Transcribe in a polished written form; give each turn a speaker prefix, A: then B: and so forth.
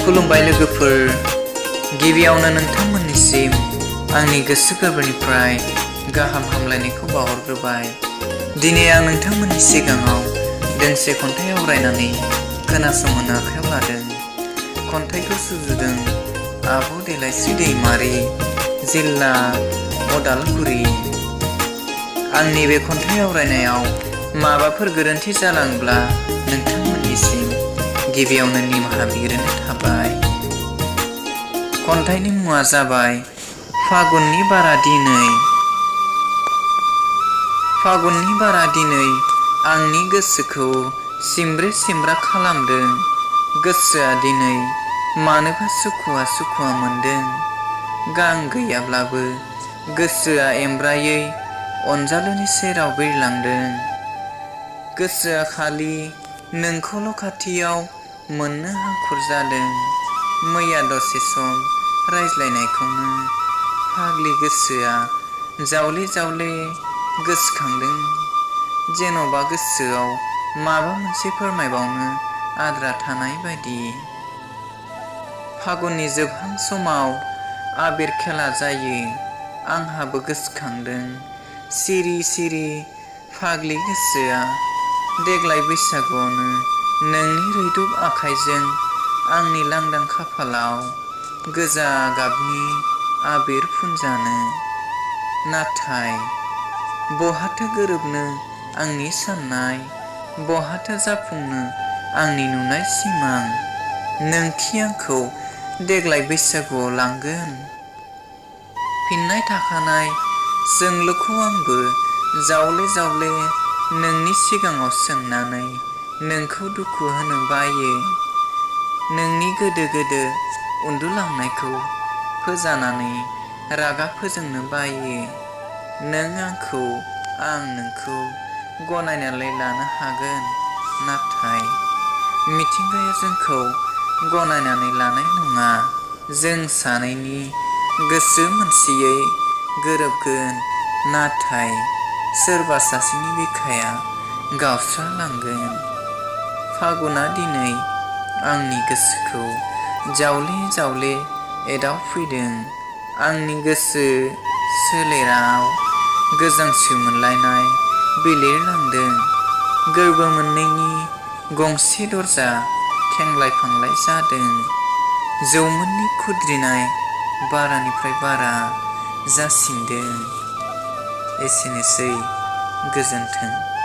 A: खुलुमबाय लोगोफोर, गिबियावनो नोंथांमोननिसिम आंनि गोसो गोरबोनिफ्राय गाहाम हामलायनायखौ बावहरग्रोबाय। दिनै आं नोंथांमोननि सिगाङाव दोंसे खन्थाइ आवरायनानै खोनासंहोनो आखायाव लादों। खन्थाइखौ सुजुदों आब' देलायस्रि दैमारी, जिल्ला अदालगुरि। आंनि बे खन्थाइ आवरायनायाव माबाफोर गोरोन्थि जालांब्ला नोंथांमोननिसिम गिबियावनो निमाहा बिग्रोनाय थाबाय। खन्थाइनि मुङा जाबाय फागुननि बारा दिनै। फागुननि बारा दिनै आंनि गोसोखौ सिमब्रे सिमब्रा खालामदों। गोसोआ दिनै मानोबा सुखुवा सुखुवा मोनदों। गां गैयाब्लाबो गोसोआ एमब्रायै अनजालुनि सेराव बिरलांदों। गोसोआ खालि नोंखौल' खाथियाव मोननो हांखुर जादों। मैया दसे सम रायज्लायनायखौनो फाग्लि गोसोआ जावले जावले गोसोखांदों। जेन'बा गोसोआव माबा मोनसे फोरमायबावनो आद्रा थानाय बायदि। फागुननि जोबहां समाव आबिर खेला जायो, आंहाबो गोसोखांदों। सिरि सिरि फाग्लि गोसोआ देग्लाय बैसागुआवनो नोंनि रैदुब आखाइजों आंनि लांदां खाफालाव गोजा गाबनि आबिर फुनजानो। नाथाय बहाथो गोरोबनो आंनि साननाय, बहाथो जाफुंनो आंनि नुनाय सिमां, नोंखि आंखौ देग्लाय बैसागुआव लांगोन? फिननाय थाखानाय सोंलुखौ आंबो जावले जावले नोंनि सिगाङाव सोंनानै नोंखौ दुखु होनो बायो। नोंनि गोदो गोदो उन्दुलांनायखौ फोजानानै रागा फोजोंनो बायो। नों आंखौ, आं नोंखौ गनायनानै लानो हागोन, नाथाय मिथिंगाया जोंखौ गनायनानै लानाय नङा। जों सानैनि गोसो मोनसेयै गोरोबगोन, नाथाय सोरबा सासेनि बिखाया गावस्रालांगोन। फागुना दिनै आंनि गोसोखौ जावले जावले एदावफैदों। आंनि गोसो सोलेराव गोजांस्रिउ मोनलायनाय बिलिरलांदों। गोरबो मोननैनि गंसे दरजा खेंलाय फांलाय जादों। जौमोननि खुद्रिनाय बारानिफ्राय बारा जासिनदों। एसेनोसै, गोजोन्थों।